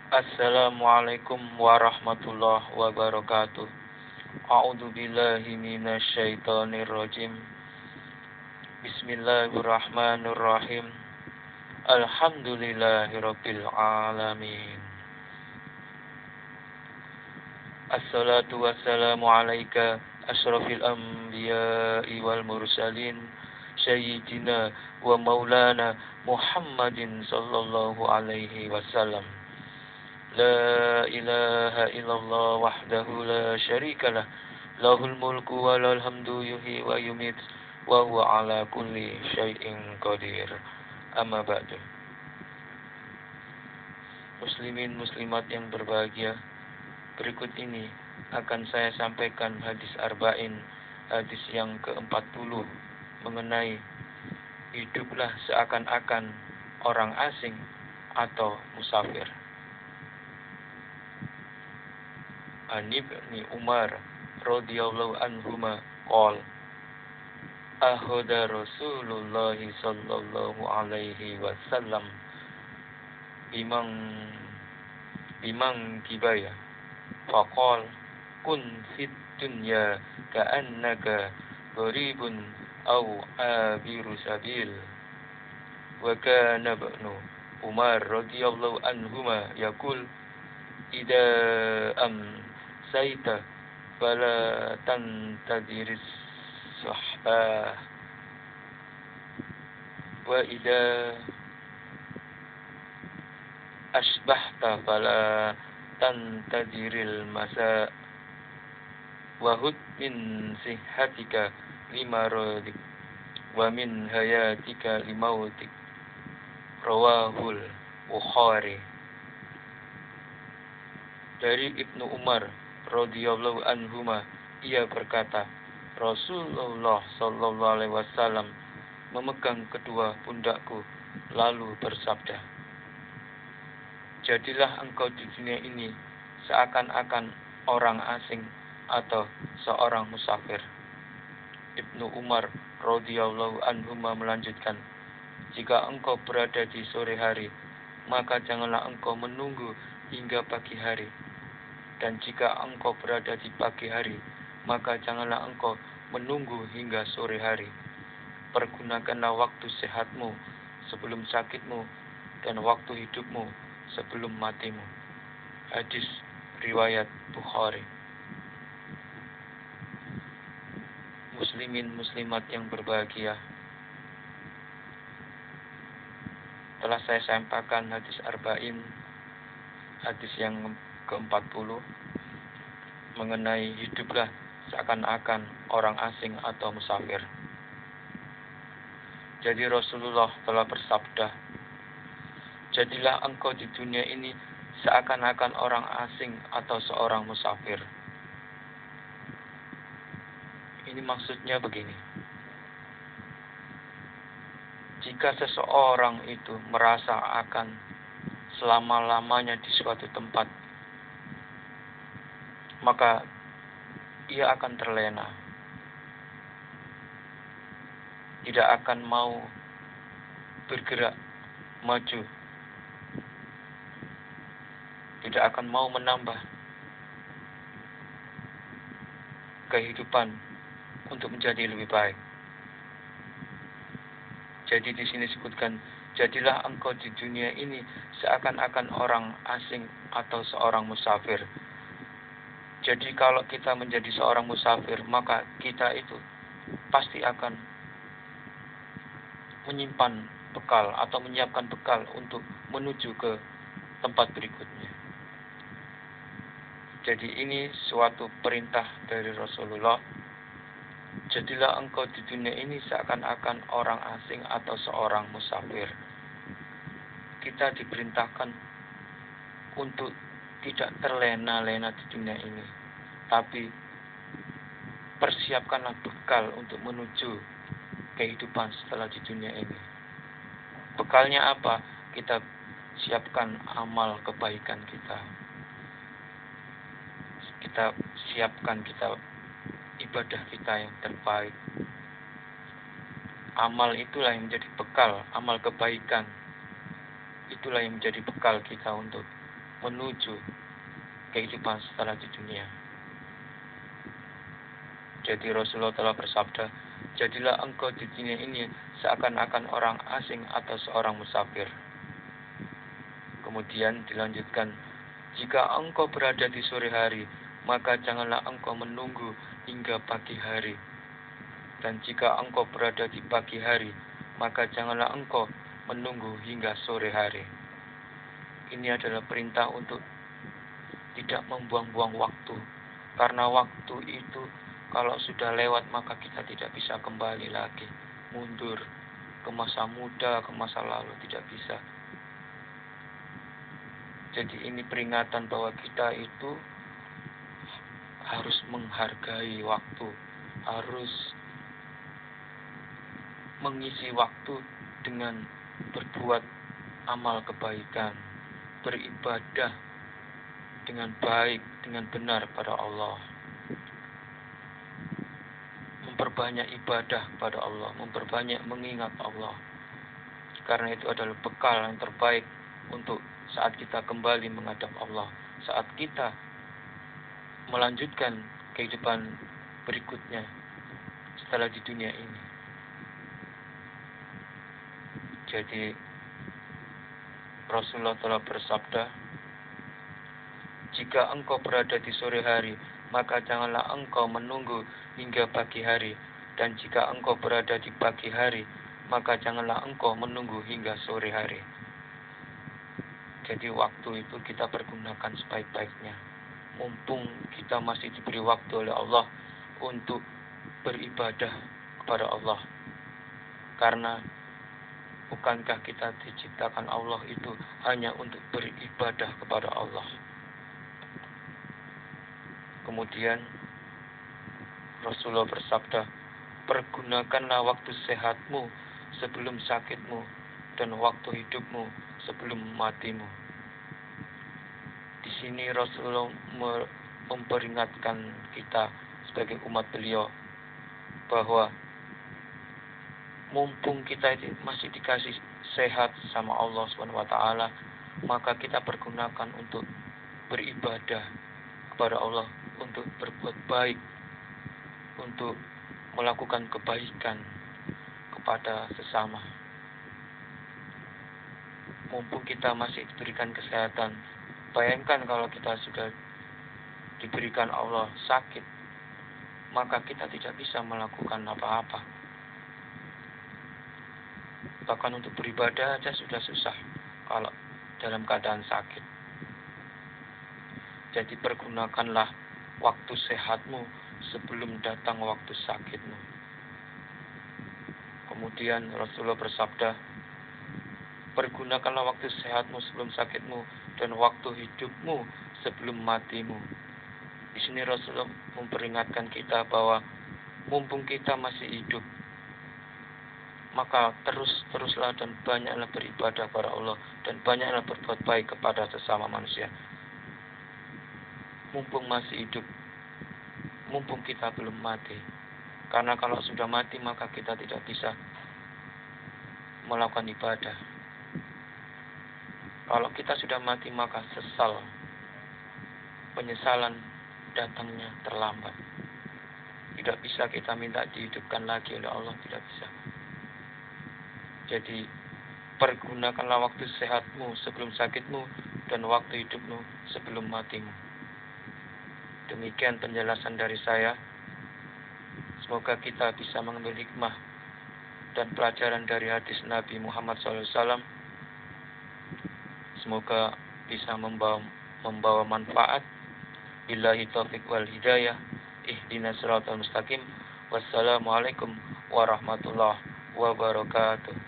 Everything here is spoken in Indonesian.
Assalamualaikum warahmatullahi wabarakatuh. A'udzu billahi minasyaitonir rajim. Bismillahirrahmanirrahim. Alhamdulillahirabbil alamin. Assalatu wassalamu alayka asyrafil anbiya'i wal mursalin sayyidina wa maulana Muhammadin sallallahu alaihi wasallam. La ilaha illallah wahdahu la syarika lah. Lahul mulku wa lahul hamdu yuhyi wa yumit wa huwa ala kulli syai'in qadir. Amma ba'du. Muslimin muslimat yang berbahagia, berikut ini akan saya sampaikan hadis arba'in, hadis yang ke-40 mengenai hiduplah seakan-akan orang asing atau musafir. An Ibni Umar radhiyallahu anhuma qol ahada Rasulullah sallallahu alaihi wasallam bimang kibaya faqal kun fit dunya ka'annaka gharibun aw abiru sabil wa kana ibnu Umar radhiyallahu anhuma yaqul ida saita fala tantadiris sahbah wa ida asbahta fala tantadiril masa wa hud min sihatika limaradik wa min hayatika limautik rawahul Bukhari. Dari Ibnu Umar radhiyallahu anhuma, ia berkata, Rasulullah sallallahu alaihi wasallam memegang kedua pundakku lalu bersabda, jadilah engkau di dunia ini seakan-akan orang asing atau seorang musafir. Ibnu Umar radhiyallahu anhuma melanjutkan, jika engkau berada di sore hari, maka janganlah engkau menunggu hingga pagi hari. Dan jika engkau berada di pagi hari, maka janganlah engkau menunggu hingga sore hari. Pergunakanlah waktu sehatmu sebelum sakitmu dan waktu hidupmu sebelum matimu. Hadis riwayat Bukhari. Muslimin muslimat yang berbahagia, telah saya sampaikan hadis arba'in, hadis yang ke-40 mengenai hiduplah seakan-akan orang asing atau musafir. Jadi Rasulullah telah bersabda, jadilah engkau di dunia ini seakan-akan orang asing atau seorang musafir. Ini maksudnya begini. Jika seseorang itu merasa akan selama-lamanya di suatu tempat, maka ia akan terlena, tidak akan mau bergerak maju, tidak akan mau menambah kehidupan untuk menjadi lebih baik. Jadi di sini disebutkan, jadilah engkau di dunia ini seakan-akan orang asing atau seorang musafir. Jadi kalau kita menjadi seorang musafir, maka kita itu pasti akan menyimpan bekal atau menyiapkan bekal untuk menuju ke tempat berikutnya. Jadi ini suatu perintah dari Rasulullah. Jadilah engkau di dunia ini seakan-akan orang asing atau seorang musafir. Kita diperintahkan untuk tidak terlena-lena di dunia ini, tapi persiapkanlah bekal untuk menuju kehidupan setelah di dunia ini. Bekalnya apa? Kita siapkan amal kebaikan kita. Kita siapkan ibadah kita yang terbaik. Amal itulah yang menjadi bekal, amal kebaikan itulah yang menjadi bekal kita untuk menuju kehidupan setelah di dunia. Jadi Rasulullah telah bersabda, jadilah engkau di dunia ini seakan-akan orang asing atau seorang musafir. Kemudian dilanjutkan, jika engkau berada di sore hari, maka janganlah engkau menunggu hingga pagi hari. Dan jika engkau berada di pagi hari, maka janganlah engkau menunggu hingga sore hari. Ini adalah perintah untuk tidak membuang-buang waktu. Karena waktu itu kalau sudah lewat maka kita tidak bisa kembali lagi. Mundur ke masa muda, ke masa lalu tidak bisa. Jadi ini peringatan bahwa kita itu harus menghargai waktu. Harus mengisi waktu dengan berbuat amal kebaikan. Beribadah dengan baik, dengan benar pada Allah. Memperbanyak ibadah pada Allah, memperbanyak mengingat Allah. Karena itu adalah bekal yang terbaik untuk saat kita kembali menghadap Allah, saat kita melanjutkan kehidupan berikutnya setelah di dunia ini. Jadi Rasulullah telah bersabda, jika engkau berada di sore hari, maka janganlah engkau menunggu hingga pagi hari. Dan jika engkau berada di pagi hari, maka janganlah engkau menunggu hingga sore hari. Jadi waktu itu kita pergunakan sebaik-baiknya. Mumpung kita masih diberi waktu oleh Allah untuk beribadah kepada Allah. Karena bukankah kita diciptakan Allah itu hanya untuk beribadah kepada Allah. Kemudian Rasulullah bersabda, pergunakanlah waktu sehatmu sebelum sakitmu dan waktu hidupmu sebelum matimu. Di sini Rasulullah memperingatkan kita sebagai umat beliau bahwa mumpung kita masih dikasih sehat sama Allah SWT, maka kita pergunakan untuk beribadah kepada Allah, untuk berbuat baik, untuk melakukan kebaikan kepada sesama. Mumpung kita masih diberikan kesehatan, bayangkan kalau kita sudah diberikan Allah sakit, maka kita tidak bisa melakukan apa-apa. Bahkan untuk beribadah saja sudah susah kalau dalam keadaan sakit. Jadi pergunakanlah waktu sehatmu sebelum datang waktu sakitmu. Kemudian Rasulullah bersabda, pergunakanlah waktu sehatmu sebelum sakitmu dan waktu hidupmu sebelum matimu. Di sini Rasulullah memperingatkan kita bahwa mumpung kita masih hidup, maka teruslah dan banyaklah beribadah kepada Allah dan banyaklah berbuat baik kepada sesama manusia. Mumpung masih hidup, mumpung kita belum mati. Karena kalau sudah mati maka kita tidak bisa melakukan ibadah. Kalau kita sudah mati maka sesal, penyesalan datangnya terlambat. Tidak bisa kita minta dihidupkan lagi oleh Allah, tidak bisa. Jadi pergunakanlah waktu sehatmu sebelum sakitmu dan waktu hidupmu sebelum matimu. Demikian penjelasan dari saya. Semoga kita bisa mengambil hikmah dan pelajaran dari hadis Nabi Muhammad SAW. Semoga bisa membawa manfaat. Billahi taufiq wal hidayah. Ihdinas siratal mustaqim. Wassalamualaikum warahmatullahi wabarakatuh.